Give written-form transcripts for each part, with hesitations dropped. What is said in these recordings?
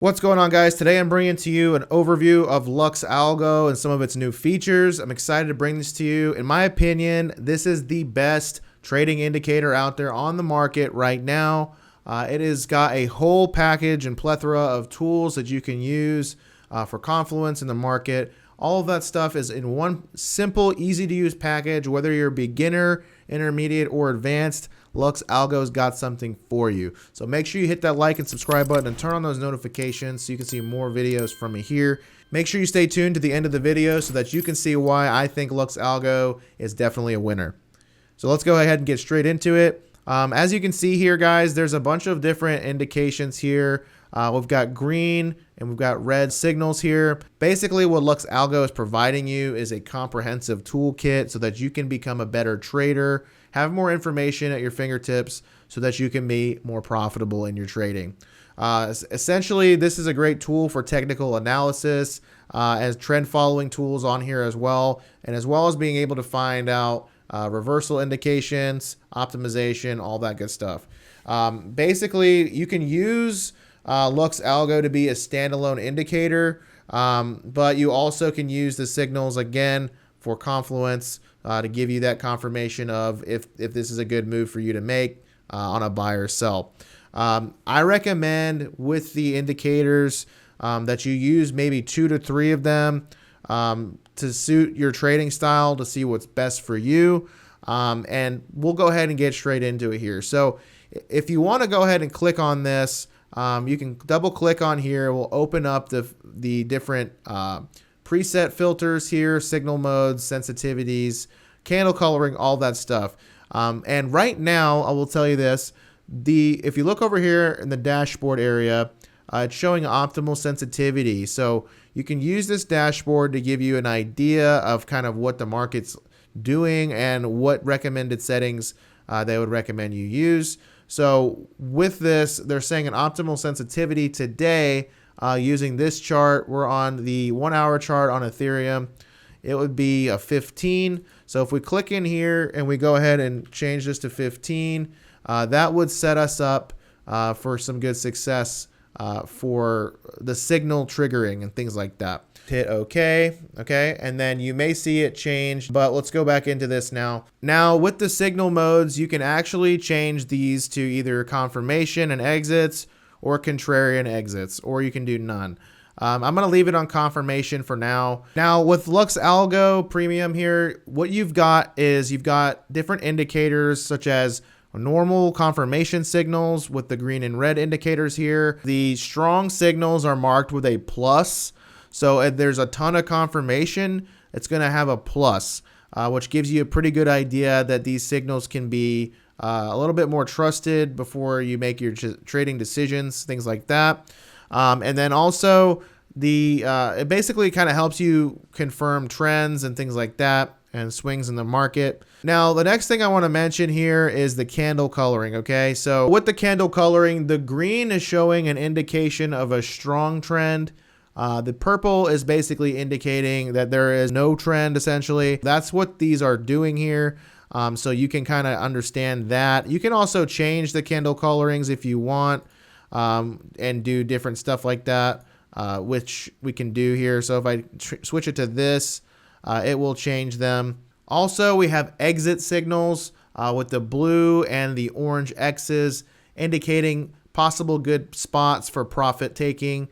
What's going on, guys? Today I'm bringing to you an overview of Lux Algo and some of its new features. I'm excited to bring this to you. In my opinion, this is the best trading indicator out there on the market right now. It has got a whole package and plethora of tools that you can use for confluence in the market. All of that stuff is in one simple, easy to use package. Whether you're a beginner, intermediate, or advanced, Lux Algo's got something for you. So make sure you hit that like and subscribe button and turn on those notifications so you can see more videos from me here. Make sure you stay tuned to the end of the video so that you can see why I think Lux Algo is definitely a winner. So let's go ahead and get straight into it. As you can see here, guys, there's a bunch of different indications here. We've got green and we've got red signals here. Basically, what Lux Algo is providing you is a comprehensive toolkit so that you can become a better trader, have more information at your fingertips so that you can be more profitable in your trading. Essentially, this is a great tool for technical analysis, as trend following tools on here as well as being able to find out reversal indications, optimization, all that good stuff. Basically, you can use Lux Algo to be a standalone indicator, but you also can use the signals again for confluence to give you that confirmation of if this is a good move for you to make on a buy or sell. I recommend with the indicators that you use maybe 2 to 3 of them to suit your trading style to see what's best for you. And we'll go ahead and get straight into it here. So if you want to go ahead and click on this, you can double click on here. We'll open up the different preset filters here, signal modes, sensitivities, candle coloring, all that stuff. And right now, I will tell you this, if you look over here in the dashboard area, it's showing optimal sensitivity. So you can use this dashboard to give you an idea of kind of what the market's doing and what recommended settings they would recommend you use. So with this, they're saying an optimal sensitivity today using this chart. We're on the 1 hour chart on Ethereum. It would be a 15. So if we click in here and we go ahead and change this to 15, that would set us up for some good success for the signal triggering and things like that. Hit OK, and then you may see it change, but let's go back into this now. Now with the signal modes, you can actually change these to either confirmation and exits or contrarian exits, or you can do none. I'm going to leave it on confirmation for now. Now with Lux Algo Premium here, what you've got is you've got different indicators such as normal confirmation signals with the green and red indicators here. The strong signals are marked with a plus. So if there's a ton of confirmation, it's going to have a plus, which gives you a pretty good idea that these signals can be a little bit more trusted before you make your trading decisions, things like that. And then also it basically kind of helps you confirm trends and things like that and swings in the market. Now, the next thing I want to mention here is the candle coloring. Okay, so with the candle coloring, the green is showing an indication of a strong trend. The purple is basically indicating that there is no trend, essentially. That's what these are doing here. So you can kind of understand that. You can also change the candle colorings if you want and do different stuff like that, which we can do here. So if I switch it to this, it will change them. Also, we have exit signals with the blue and the orange X's indicating possible good spots for profit taking.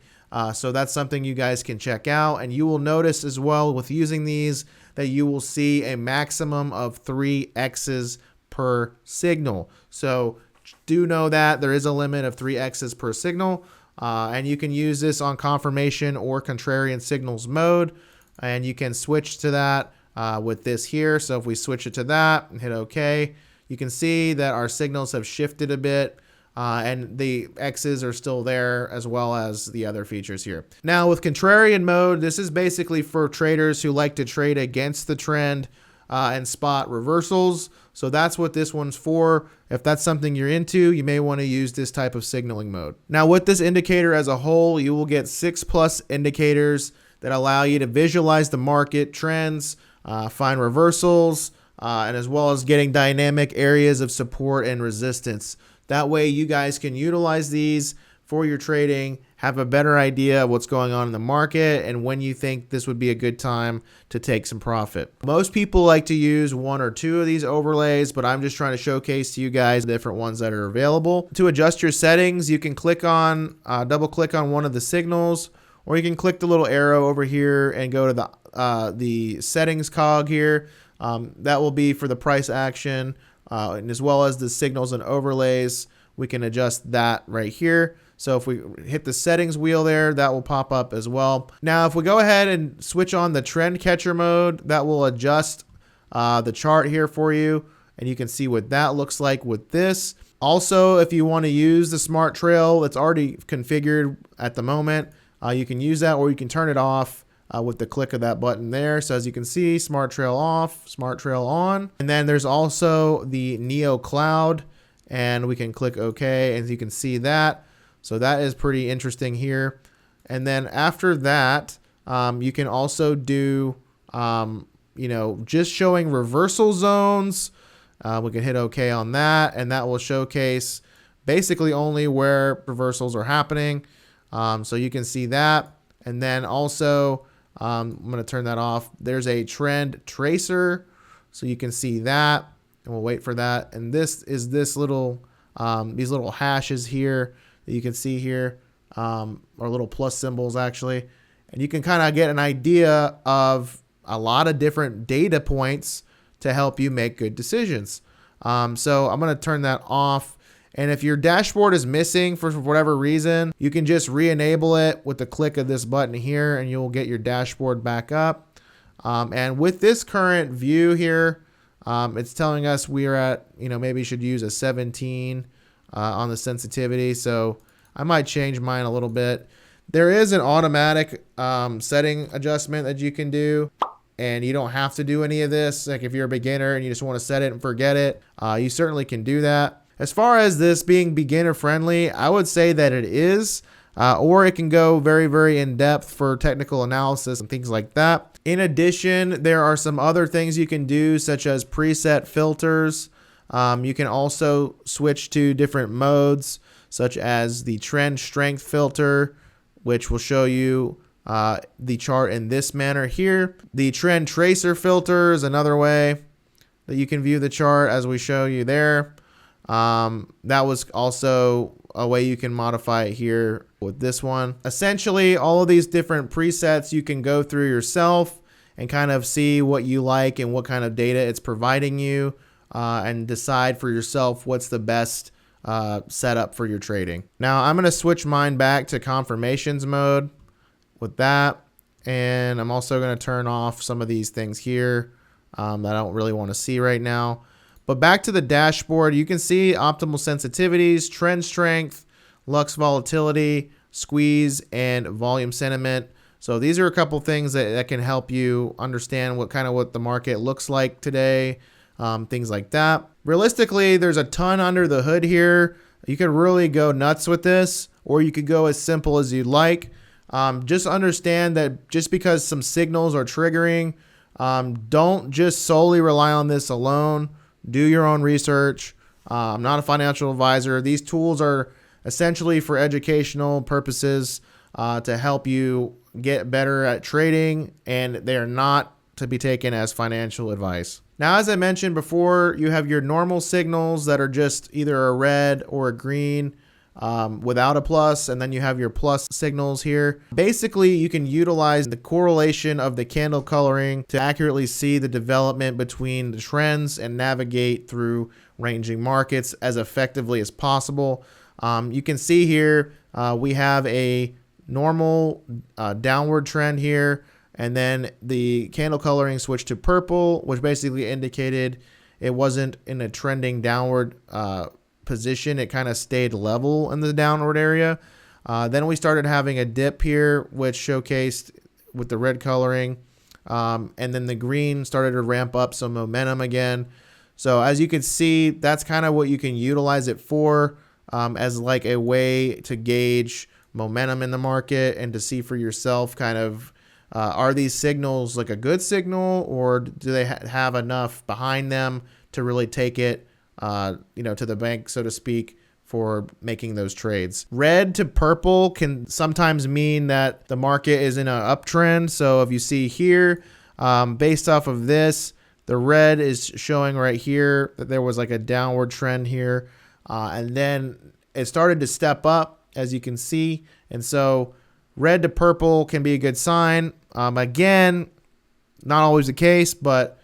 So that's something you guys can check out. And you will notice as well with using these that you will see a maximum of 3 X's per signal. So do know that there is a limit of 3 X's per signal. And you can use this on confirmation or contrarian signals mode. And you can switch to that with this here. So if we switch it to that and hit OK, you can see that our signals have shifted a bit. And the X's are still there as well as the other features here. Now with contrarian mode, this is basically for traders who like to trade against the trend and spot reversals. So that's what this one's for. If that's something you're into, you may want to use this type of signaling mode. Now with this indicator as a whole, you will get 6+ indicators that allow you to visualize the market trends, find reversals, and as well as getting dynamic areas of support and resistance. That way you guys can utilize these for your trading, have a better idea of what's going on in the market and when you think this would be a good time to take some profit. Most people like to use one or two of these overlays, but I'm just trying to showcase to you guys the different ones that are available. To adjust your settings, you can click on, double click on one of the signals, or you can click the little arrow over here and go to the settings cog here. That will be for the price action, and as well as the signals and overlays. We can adjust that right here. So if we hit the settings wheel there, that will pop up as well. Now, if we go ahead and switch on the trend catcher mode, that will adjust the chart here for you. And you can see what that looks like with this. Also, if you want to use the smart trail that's already configured at the moment, you can use that, or you can turn it off with the click of that button there. So as you can see, smart trail off, smart trail on. And then there's also the Neo Cloud, and we can click OK, and you can see that. So that is pretty interesting here. And then after that, you can also do, just showing reversal zones. We can hit OK on that, and that will showcase basically only where reversals are happening. So you can see that. And then also, I'm going to turn that off. There's a trend tracer, so you can see that, and we'll wait for that. And this is this little, these little hashes here that you can see here, or little plus symbols actually. And you can kind of get an idea of a lot of different data points to help you make good decisions. So I'm going to turn that off. And if your dashboard is missing for whatever reason, you can just re-enable it with the click of this button here, and you'll get your dashboard back up. And with this current view here, it's telling us we are at, maybe you should use a 17 on the sensitivity. So I might change mine a little bit. There is an automatic setting adjustment that you can do, and you don't have to do any of this. Like if you're a beginner and you just want to set it and forget it, you certainly can do that. As far as this being beginner friendly, I would say that it is, or it can go very, very in depth for technical analysis and things like that. In addition, there are some other things you can do, such as preset filters. You can also switch to different modes, such as the trend strength filter, which will show you the chart in this manner here. The trend tracer filter is another way that you can view the chart, as we show you there. That was also a way you can modify it here with this one. Essentially, all of these different presets you can go through yourself and kind of see what you like and what kind of data it's providing you, and decide for yourself what's the best setup for your trading. Now I'm going to switch mine back to confirmations mode with that. And I'm also going to turn off some of these things here that I don't really want to see right now. But back to the dashboard, you can see optimal sensitivities, trend strength, Lux volatility, squeeze, and volume sentiment. So these are a couple things that can help you understand what the market looks like today, things like that. Realistically, there's a ton under the hood here. You could really go nuts with this, or you could go as simple as you'd like. Just understand that just because some signals are triggering, don't just solely rely on this alone. Do your own research. I'm not a financial advisor. These tools are essentially for educational purposes, to help you get better at trading, and they are not to be taken as financial advice. Now, as I mentioned before, you have your normal signals that are just either a red or a green without a plus, and then you have your plus signals here. Basically, you can utilize the correlation of the candle coloring to accurately see the development between the trends and navigate through ranging markets as effectively as possible. You can see here we have a normal downward trend here, and then the candle coloring switched to purple, which basically indicated it wasn't in a trending downward position. It kind of stayed level in the downward area. Then we started having a dip here, which showcased with the red coloring, and then the green started to ramp up some momentum again. So as you can see, that's kind of what you can utilize it for, as like a way to gauge momentum in the market and to see for yourself kind of, are these signals like a good signal, or do they have enough behind them to really take it to the bank, so to speak, for making those trades. Red to purple can sometimes mean that the market is in an uptrend. So if you see here, based off of this, the red is showing right here that there was like a downward trend here. And then it started to step up, as you can see. And so red to purple can be a good sign. Again, not always the case, but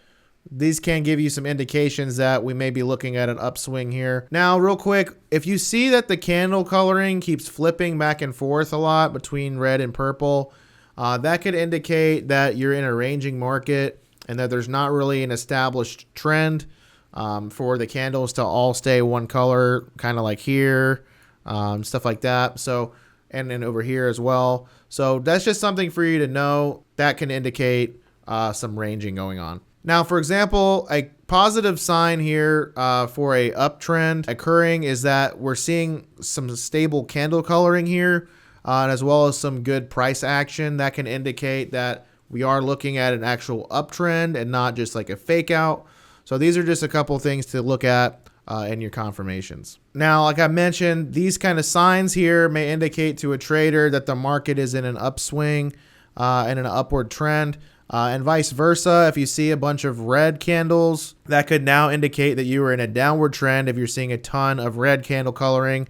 these can give you some indications that we may be looking at an upswing here. Now, real quick, if you see that the candle coloring keeps flipping back and forth a lot between red and purple, that could indicate that you're in a ranging market and that there's not really an established trend for the candles to all stay one color, kind of like here, stuff like that. So, and then over here as well. So that's just something for you to know that can indicate some ranging going on. Now, for example, a positive sign here for a uptrend occurring is that we're seeing some stable candle coloring here, and as well as some good price action that can indicate that we are looking at an actual uptrend and not just like a fake out. So these are just a couple things to look at in your confirmations. Now, like I mentioned, these kind of signs here may indicate to a trader that the market is in an upswing and an upward trend. And vice versa, if you see a bunch of red candles, that could now indicate that you are in a downward trend if you're seeing a ton of red candle coloring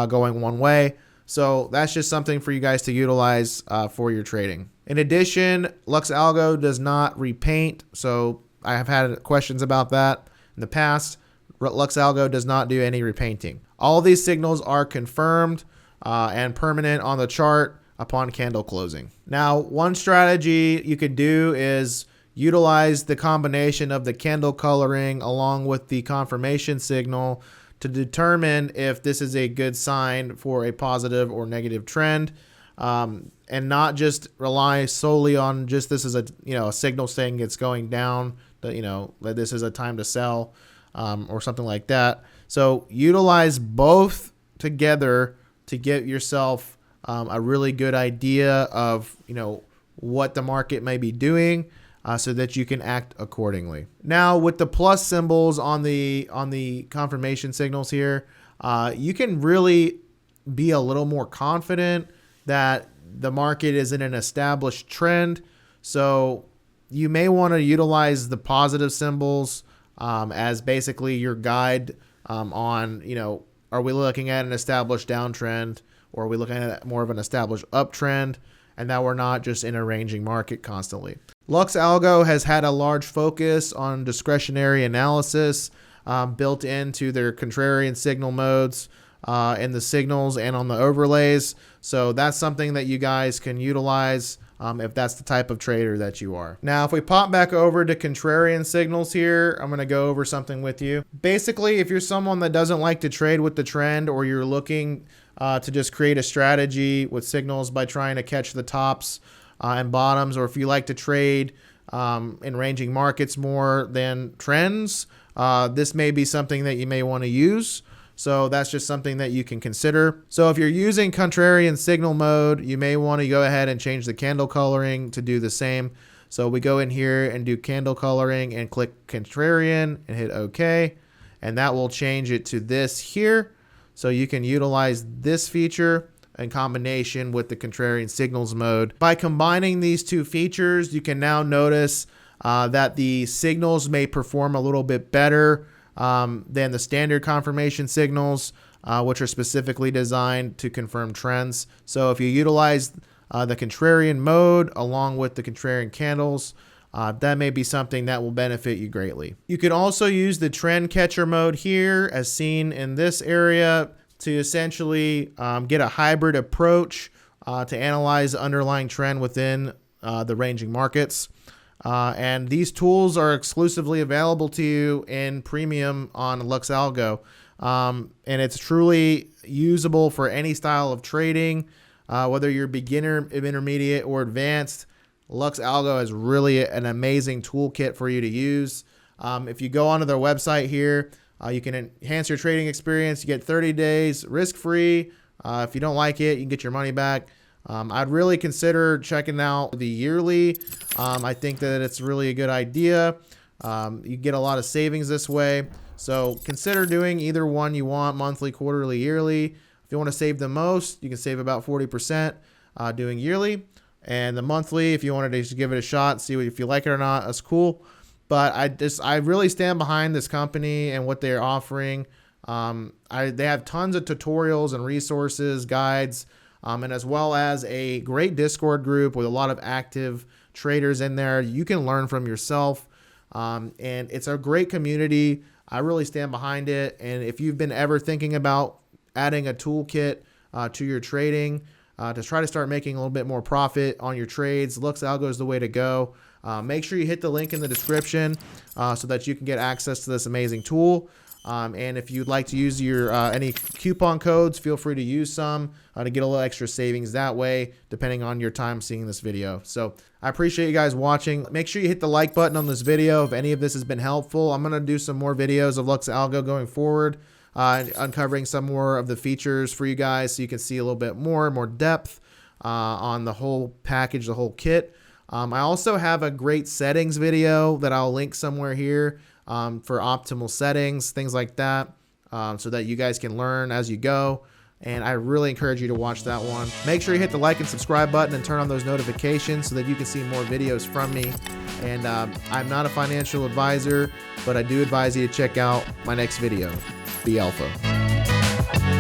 going one way. So that's just something for you guys to utilize for your trading. In addition, LuxAlgo does not repaint. So I have had questions about that in the past. LuxAlgo does not do any repainting. All these signals are confirmed and permanent on the chart upon candle closing. Now, one strategy you could do is utilize the combination of the candle coloring along with the confirmation signal to determine if this is a good sign for a positive or negative trend, and not just rely solely on just this is a signal saying it's going down, that that this is a time to sell, or something like that. So utilize both together to get yourself a really good idea of what the market may be doing, so that you can act accordingly. Now, with the plus symbols on the confirmation signals here, you can really be a little more confident that the market is in an established trend. So you may want to utilize the positive symbols as basically your guide on are we looking at an established downtrend, or are we looking at more of an established uptrend, and that we're not just in a ranging market constantly. LuxAlgo has had a large focus on discretionary analysis built into their contrarian signal modes in the signals and on the overlays. So that's something that you guys can utilize if that's the type of trader that you are. Now, if we pop back over to contrarian signals here, I'm going to go over something with you. Basically, if you're someone that doesn't like to trade with the trend, or you're looking to just create a strategy with signals by trying to catch the tops and bottoms, or if you like to trade in ranging markets more than trends, this may be something that you may want to use. So that's just something that you can consider. So if you're using contrarian signal mode, you may want to go ahead and change the candle coloring to do the same. So we go in here and do candle coloring and click contrarian and hit OK. And that will change it to this here. So you can utilize this feature in combination with the contrarian signals mode. By combining these two features, you can now notice that the signals may perform a little bit better than the standard confirmation signals, which are specifically designed to confirm trends. So if you utilize the contrarian mode along with the contrarian candles, that may be something that will benefit you greatly. You can also use the trend catcher mode here, as seen in this area, to essentially get a hybrid approach to analyze the underlying trend within the ranging markets. And these tools are exclusively available to you in premium on LuxAlgo. And it's truly usable for any style of trading, whether you're beginner, intermediate, or advanced. LuxAlgo is really an amazing toolkit for you to use. If you go onto their website here, you can enhance your trading experience. You get 30 days risk-free. If you don't like it, you can get your money back. I'd really consider checking out the yearly. I think that it's really a good idea. You get a lot of savings this way. So consider doing either one you want, monthly, quarterly, yearly. If you want to save the most, you can save about 40% doing yearly. And the monthly, if you wanted to just give it a shot, see if you like it or not, that's cool. But I really stand behind this company and what they're offering. They have tons of tutorials and resources, guides, and as well as a great Discord group with a lot of active traders in there. You can learn from yourself, and it's a great community. I really stand behind it. And if you've been ever thinking about adding a toolkit to your trading to try to start making a little bit more profit on your trades, LuxAlgo is the way to go. Make sure you hit the link in the description so that you can get access to this amazing tool. And if you'd like to use your any coupon codes, feel free to use some to get a little extra savings that way, depending on your time seeing this video. So I appreciate you guys watching. Make sure you hit the like button on this video if any of this has been helpful. I'm going to do some more videos of LuxAlgo going forward, uncovering some more of the features for you guys so you can see a little bit more depth on the whole package, the whole kit. I also have a great settings video that I'll link somewhere here for optimal settings, things like that, so that you guys can learn as you go. And I really encourage you to watch that one. Make sure you hit the like and subscribe button and turn on those notifications so that you can see more videos from me. And I'm not a financial advisor, but I do advise you to check out my next video. Be Alpha.